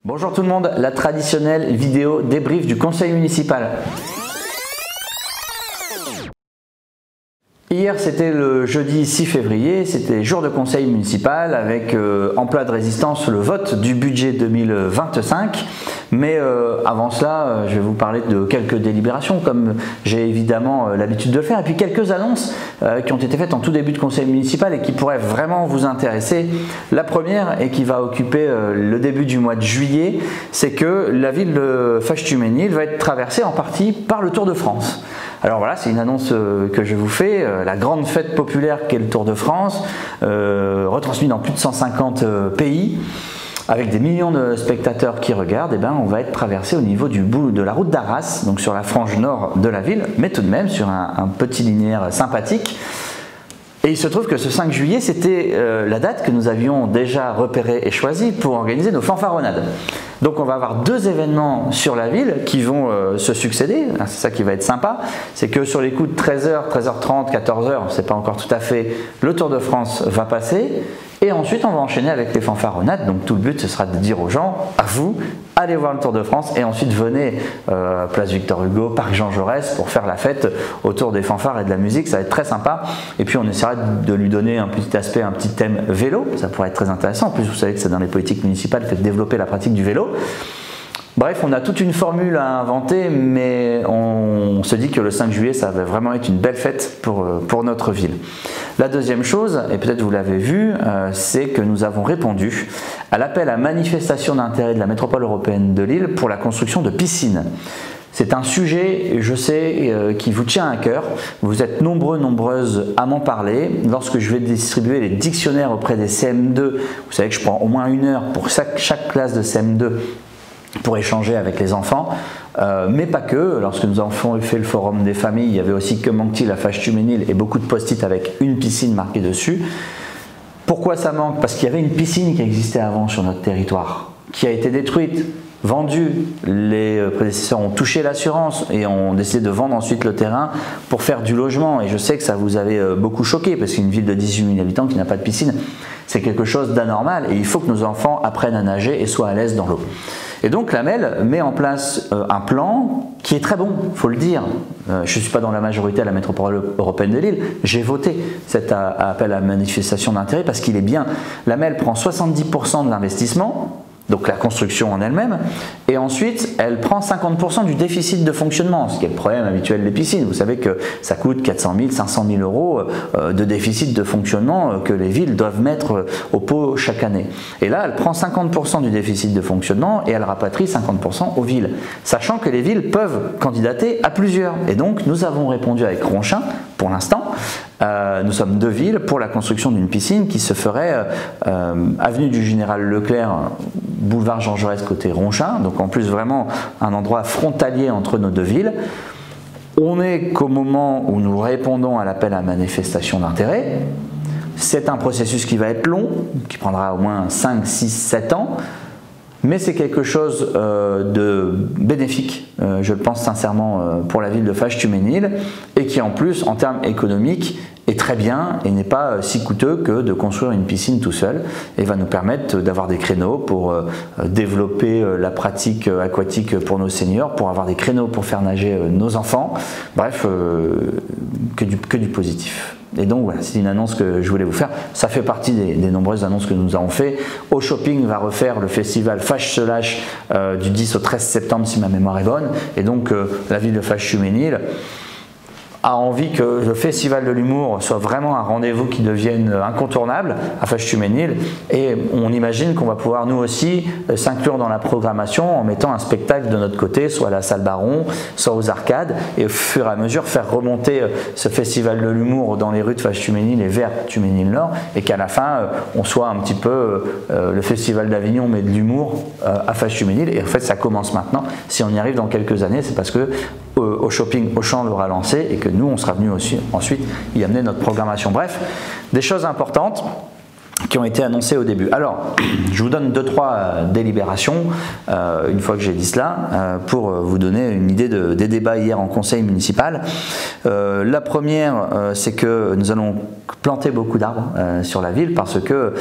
Bonjour tout le monde, la traditionnelle vidéo débrief du conseil municipal. Hier c'était le jeudi 6 février, c'était jour de conseil municipal avec en plat de résistance le vote du budget 2025. Mais avant cela, je vais vous parler de quelques délibérations comme j'ai évidemment l'habitude de le faire et puis quelques annonces qui ont été faites en tout début de conseil municipal et qui pourraient vraiment vous intéresser. La première et qui va occuper le début du mois de juillet, c'est que la ville de Fâche-Tuménil va être traversée en partie par le Tour de France. Alors voilà, c'est une annonce que je vous fais, la grande fête populaire qu'est le Tour de France, retransmise dans plus de 150 pays. Avec des millions de spectateurs qui regardent, et on va être traversé au niveau du bout de la route d'Arras, donc sur la frange nord de la ville, mais tout de même sur un petit linéaire sympathique. Et il se trouve que ce 5 juillet, c'était la date que nous avions déjà repérée et choisie pour organiser nos fanfaronnades. Donc on va avoir deux événements sur la ville qui vont se succéder, c'est ça qui va être sympa, c'est que sur les coups de 13h, 13h30, 14h, on ne sait pas encore tout à fait, le Tour de France va passer. Et ensuite, on va enchaîner avec les fanfaronnades. Donc, tout le but, ce sera de dire aux gens, à vous, allez voir le Tour de France et ensuite venez place Victor Hugo, Parc Jean Jaurès pour faire la fête autour des fanfares et de la musique. Ça va être très sympa. Et puis, on essaiera de lui donner un petit aspect, un petit thème vélo. Ça pourrait être très intéressant. En plus, vous savez que c'est dans les politiques municipales fait développer la pratique du vélo. Bref, on a toute une formule à inventer, mais on se dit que le 5 juillet, ça va vraiment être une belle fête pour notre ville. La deuxième chose, et peut-être vous l'avez vu, c'est que nous avons répondu à l'appel à manifestation d'intérêt de la métropole européenne de Lille pour la construction de piscines. C'est un sujet, je sais, qui vous tient à cœur. Vous êtes nombreux, nombreuses à m'en parler. Lorsque je vais distribuer les dictionnaires auprès des CM2, vous savez que je prends au moins 1 heure pour chaque classe de CM2 pour échanger avec les enfants, mais pas que. Lorsque nous avons fait le forum des familles, il y avait aussi que manque-t-il à Fâche-Tuménil et beaucoup de post-it avec une piscine marquée dessus. Pourquoi ça manque? Parce qu'il y avait une piscine qui existait avant sur notre territoire, qui a été détruite, vendue. Les prédécesseurs ont touché l'assurance et ont décidé de vendre ensuite le terrain pour faire du logement. Et je sais que ça vous avait beaucoup choqué parce qu'une ville de 18 000 habitants qui n'a pas de piscine, c'est quelque chose d'anormal et il faut que nos enfants apprennent à nager et soient à l'aise dans l'eau. Et donc la MEL met en place un plan qui est très bon, il faut le dire. Je ne suis pas dans la majorité à la métropole européenne de Lille, j'ai voté cet appel à manifestation d'intérêt parce qu'il est bien. La MEL prend 70% de l'investissement, donc la construction en elle-même, et ensuite elle prend 50% du déficit de fonctionnement, ce qui est le problème habituel des piscines. Vous savez que ça coûte 400 000, 500 000 euros de déficit de fonctionnement que les villes doivent mettre au pot chaque année. Et là, elle prend 50% du déficit de fonctionnement et elle rapatrie 50% aux villes, sachant que les villes peuvent candidater à plusieurs. Et donc nous avons répondu avec Ronchin, pour l'instant. Nous sommes 2 villes pour la construction d'une piscine qui se ferait avenue du Général Leclerc, boulevard Jean Jaurès côté Ronchin, donc en plus vraiment un endroit frontalier entre nos 2 villes. On n'est qu'au moment où nous répondons à l'appel à manifestation d'intérêt. C'est un processus qui va être long, qui prendra au moins 5, 6, 7 ans. Mais c'est quelque chose de bénéfique, je le pense sincèrement, pour la ville de Fâche-Tuménil et qui en plus, en termes économiques, est très bien et n'est pas si coûteux que de construire une piscine tout seul et va nous permettre d'avoir des créneaux pour développer la pratique aquatique pour nos seniors, pour avoir des créneaux pour faire nager nos enfants, bref, que du positif. Et donc voilà, c'est une annonce que je voulais vous faire. Ça fait partie des nombreuses annonces que nous avons fait. Au Shopping va refaire le festival Fâche se lâche du 10 au 13 septembre si ma mémoire est bonne. Et donc la ville de Fâche-Tuménil a envie que le festival de l'humour soit vraiment un rendez-vous qui devienne incontournable à Fâche-Tuménil et on imagine qu'on va pouvoir nous aussi s'inclure dans la programmation en mettant un spectacle de notre côté, soit à la salle Baron, soit aux arcades et au fur et à mesure faire remonter ce festival de l'humour dans les rues de Fâche-Tuménil et vers Tuménil-Nord et qu'à la fin on soit un petit peu le festival d'Avignon mais de l'humour à Fâche-Tuménil et en fait ça commence maintenant. Si on y arrive dans quelques années, c'est parce que au Shopping Auchan l'aura lancé et que nous on sera venu aussi ensuite y amener notre programmation. Bref, des choses importantes qui ont été annoncés au début. Alors, je vous donne 2-3 délibérations, une fois que j'ai dit cela, pour vous donner une idée des débats hier en conseil municipal. La première, c'est que nous allons planter beaucoup d'arbres sur la ville, parce que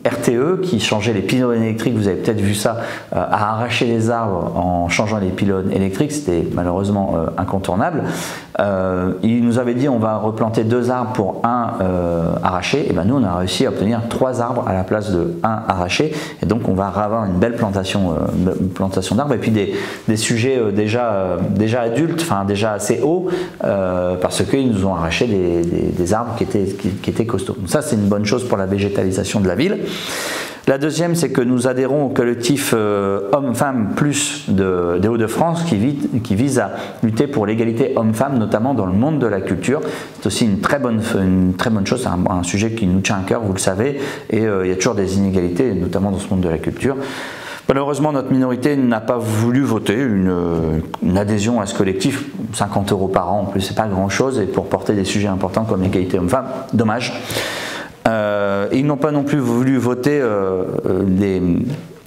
RTE, qui changeait les pylônes électriques, vous avez peut-être vu ça, a arraché les arbres en changeant les pylônes électriques, c'était malheureusement incontournable. Il nous avait dit on va replanter 2 arbres pour 1 arraché, et bien nous on a réussi à obtenir 3 arbres à la place de 1 arraché, et donc on va avoir une belle plantation d'arbres, et puis des sujets déjà adultes, enfin déjà assez hauts, parce qu'ils nous ont arraché des arbres qui étaient costauds. Donc ça c'est une bonne chose pour la végétalisation de la ville. La deuxième, c'est que nous adhérons au collectif Hommes-Femmes Plus des Hauts-de-France qui vise à lutter pour l'égalité hommes-femmes, notamment dans le monde de la culture. C'est aussi une très bonne chose, c'est un sujet qui nous tient à cœur, vous le savez, et il y a toujours des inégalités, notamment dans ce monde de la culture. Malheureusement, notre minorité n'a pas voulu voter une adhésion à ce collectif, 50 € par an en plus, c'est pas grand-chose, et pour porter des sujets importants comme l'égalité hommes-femmes, dommage. Ils n'ont pas non plus voulu voter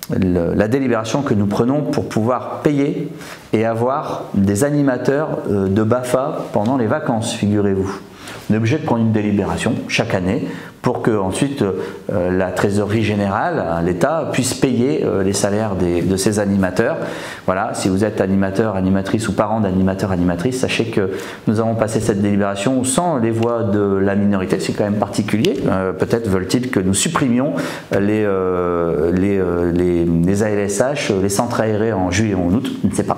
la délibération que nous prenons pour pouvoir payer et avoir des animateurs de BAFA pendant les vacances, figurez-vous. On est obligé de prendre une délibération chaque année pour que ensuite la trésorerie générale, l'État, puisse payer les salaires de ces animateurs. Voilà, si vous êtes animateur, animatrice ou parent d'animateur, animatrice, sachez que nous avons passé cette délibération sans les voix de la minorité, c'est quand même particulier. Peut-être veulent-ils que nous supprimions les ALSH, les centres aérés en juillet et en août, je ne sais pas.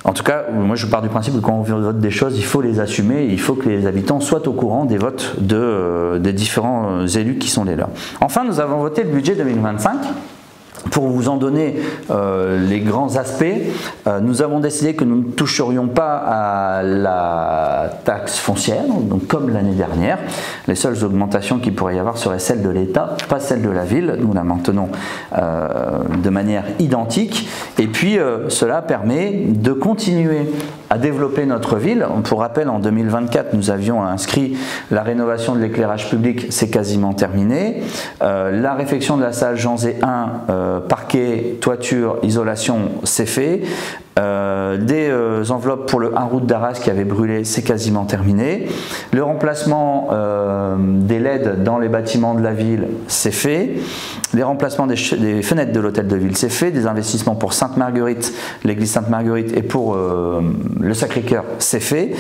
En tout cas, moi je pars du principe que quand on vote des choses, il faut les assumer, il faut que les habitants soient au courant des votes des différents élus qui sont les leurs. Enfin, nous avons voté le budget 2025. Pour vous en donner les grands aspects, nous avons décidé que nous ne toucherions pas à la taxe foncière, donc comme l'année dernière. Les seules augmentations qu'il pourrait y avoir seraient celles de l'État, pas celles de la ville. Nous la maintenons de manière identique. Et puis, cela permet de continuer à développer notre ville. Pour rappel, en 2024, nous avions inscrit la rénovation de l'éclairage public, c'est quasiment terminé. La réfection de la salle Jean Zé 1, parquet, toiture, isolation, c'est fait. Des enveloppes pour le 1 route d'Arras qui avait brûlé, c'est quasiment terminé. Le remplacement des LED dans les bâtiments de la ville, c'est fait. Les remplacements des fenêtres de l'hôtel de ville, c'est fait. Des investissements pour Sainte-Marguerite, l'église Sainte-Marguerite, et pour le Sacré-Cœur, c'est fait.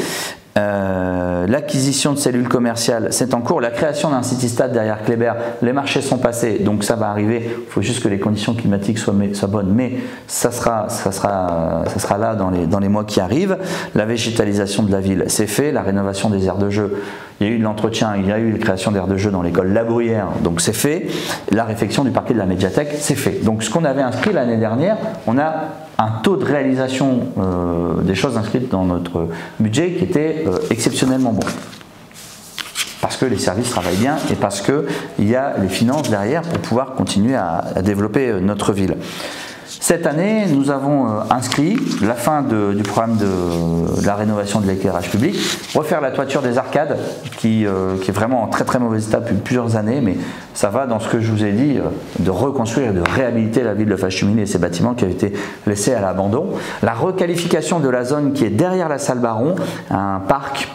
L'acquisition de cellules commerciales, c'est en cours. La création d'un city-stade derrière Kléber, les marchés sont passés, donc ça va arriver. Il faut juste que les conditions climatiques soient bonnes, mais ça sera là dans les mois qui arrivent. La végétalisation de la ville, c'est fait. La rénovation des aires de jeu, il y a eu de l'entretien, il y a eu la création d'aires de jeu dans l'école La Bruyère, donc c'est fait. La réfection du parquet de la médiathèque, c'est fait. Donc ce qu'on avait inscrit l'année dernière, on a un taux de réalisation des choses inscrites dans notre budget qui était exceptionnellement bon. Parce que les services travaillent bien et parce qu'il y a les finances derrière pour pouvoir continuer à développer notre ville. Cette année, nous avons inscrit la fin du programme de la rénovation de l'éclairage public, refaire la toiture des arcades qui est vraiment en très très mauvais état depuis plusieurs années, mais ça va dans ce que je vous ai dit, de reconstruire et de réhabiliter la ville de Faches-Cheminées et ses bâtiments qui avaient été laissés à l'abandon. La requalification de la zone qui est derrière la salle Baron, un parc,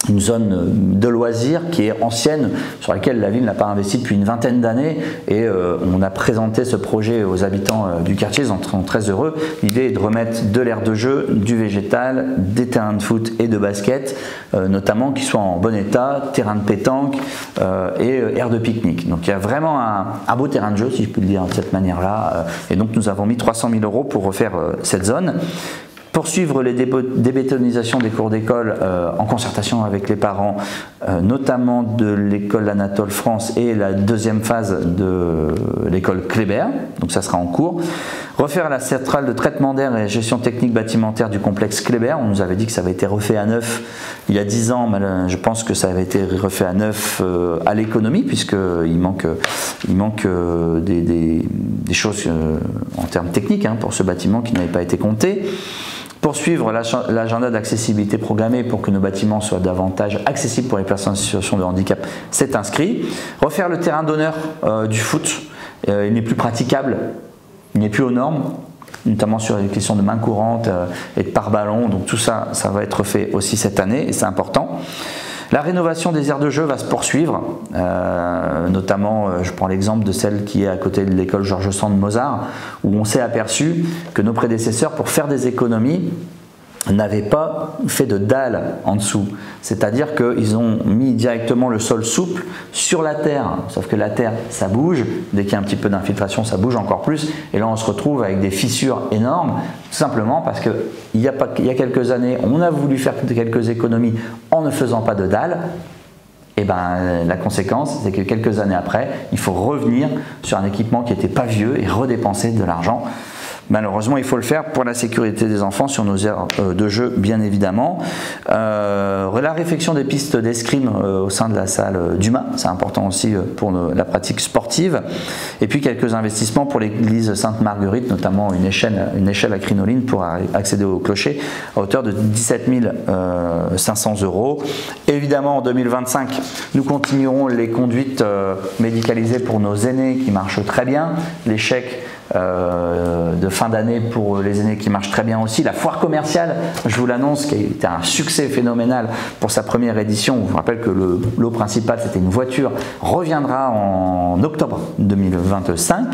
une zone de loisirs qui est ancienne, sur laquelle la ville n'a pas investi depuis une vingtaine d'années, et on a présenté ce projet aux habitants du quartier, ils en sont très heureux. L'idée est de remettre de l'aire de jeu, du végétal, des terrains de foot et de basket, notamment qui soient en bon état, terrain de pétanque et aire de pique-nique. Donc il y a vraiment un beau terrain de jeu, si je puis le dire de cette manière-là, et donc nous avons mis 300 000 € pour refaire cette zone. Poursuivre les débétonisations des cours d'école en concertation avec les parents, notamment de l'école Anatole France et la deuxième phase de l'école Kléber, donc ça sera en cours. Refaire la centrale de traitement d'air et gestion technique bâtimentaire du complexe Kléber, on nous avait dit que ça avait été refait à neuf il y a 10 ans, mais je pense que ça avait été refait à neuf à l'économie, puisqu'il manque des choses en termes techniques pour ce bâtiment qui n'avait pas été compté. Poursuivre l'agenda d'accessibilité programmée pour que nos bâtiments soient davantage accessibles pour les personnes en situation de handicap, c'est inscrit. Refaire le terrain d'honneur du foot, il n'est plus praticable, il n'est plus aux normes, notamment sur les questions de main courante et de pare-ballon. Donc tout ça, ça va être fait aussi cette année et c'est important. La rénovation des aires de jeu va se poursuivre, notamment je prends l'exemple de celle qui est à côté de l'école Georges Sand de Mozart, où on s'est aperçu que nos prédécesseurs, pour faire des économies, n'avaient pas fait de dalles en dessous. C'est-à-dire qu'ils ont mis directement le sol souple sur la terre. Sauf que la terre, ça bouge. Dès qu'il y a un petit peu d'infiltration, ça bouge encore plus. Et là, on se retrouve avec des fissures énormes, tout simplement parce qu'il y a quelques années, on a voulu faire quelques économies en ne faisant pas de dalles. Et ben, la conséquence, c'est que quelques années après, il faut revenir sur un équipement qui n'était pas vieux et redépenser de l'argent. Malheureusement, il faut le faire pour la sécurité des enfants sur nos aires de jeu, bien évidemment. La réfection des pistes d'escrime au sein de la salle Dumas, c'est important aussi pour la pratique sportive. Et puis quelques investissements pour l'église Sainte-Marguerite, notamment une échelle à crinoline pour accéder au clocher à hauteur de 17 500 €. Évidemment, en 2025, nous continuerons les conduites médicalisées pour nos aînés qui marchent très bien, les chèques de fin d'année pour les aînés qui marchent très bien aussi. La foire commerciale, je vous l'annonce, qui a été un succès phénoménal pour sa première édition. Je vous rappelle que le lot principal, c'était une voiture, reviendra en octobre 2025.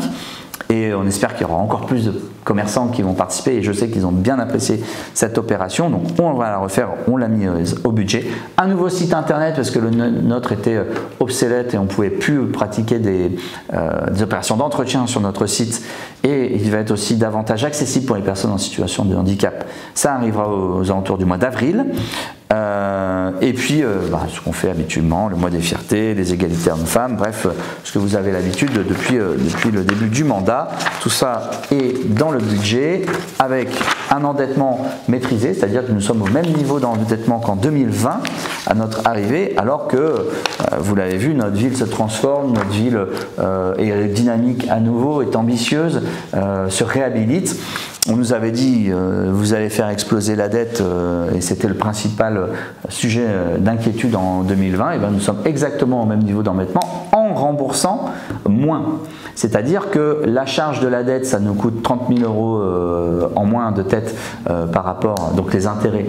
Et on espère qu'il y aura encore plus de commerçants qui vont participer et je sais qu'ils ont bien apprécié cette opération. Donc on va la refaire, on l'a mis au budget. Un nouveau site internet parce que le nôtre était obsolète et on ne pouvait plus pratiquer des opérations d'entretien sur notre site. Et il va être aussi davantage accessible pour les personnes en situation de handicap. Ça arrivera aux alentours du mois d'avril. Et puis, ce qu'on fait habituellement, le mois des fiertés, les égalités hommes-femmes, bref, ce que vous avez l'habitude depuis le début du mandat. Tout ça est dans le budget avec un endettement maîtrisé, c'est-à-dire que nous sommes au même niveau d'endettement qu'en 2020 à notre arrivée, alors que, vous l'avez vu, notre ville se transforme, notre ville est dynamique à nouveau, est ambitieuse, se réhabilite. On nous avait dit, vous allez faire exploser la dette, et c'était le principal sujet d'inquiétude en 2020, et bien nous sommes exactement au même niveau d'endettement en remboursant moins. C'est-à-dire que la charge de la dette, ça nous coûte 30 000 € en moins de tête par rapport, donc les intérêts,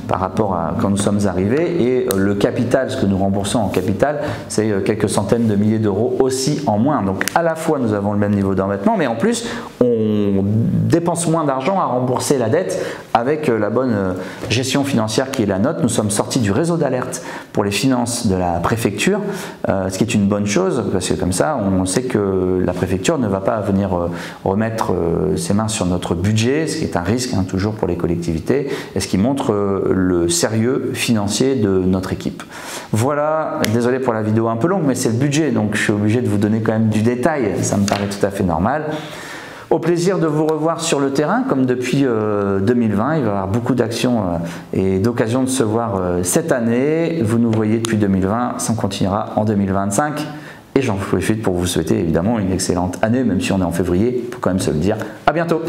par rapport à quand nous sommes arrivés, et le capital, ce que nous remboursons en capital, c'est quelques centaines de milliers d'euros aussi en moins. Donc à la fois nous avons le même niveau d'endettement, mais en plus on dépense moins d'argent à rembourser la dette avec la bonne gestion financière qui est la nôtre. Nous sommes sortis du réseau d'alerte pour les finances de la préfecture, ce qui est une bonne chose, parce que comme ça on sait que la préfecture ne va pas venir remettre ses mains sur notre budget, ce qui est un risque toujours pour les collectivités, et ce qui montre le sérieux financier de notre équipe. Voilà, désolé pour la vidéo un peu longue, mais c'est le budget, donc je suis obligé de vous donner quand même du détail, ça me paraît tout à fait normal. Au plaisir de vous revoir sur le terrain, comme depuis 2020, il va y avoir beaucoup d'actions et d'occasions de se voir cette année. Vous nous voyez depuis 2020, ça continuera en 2025. Et j'en profite pour vous souhaiter évidemment une excellente année, même si on est en février, il faut quand même se le dire. À bientôt!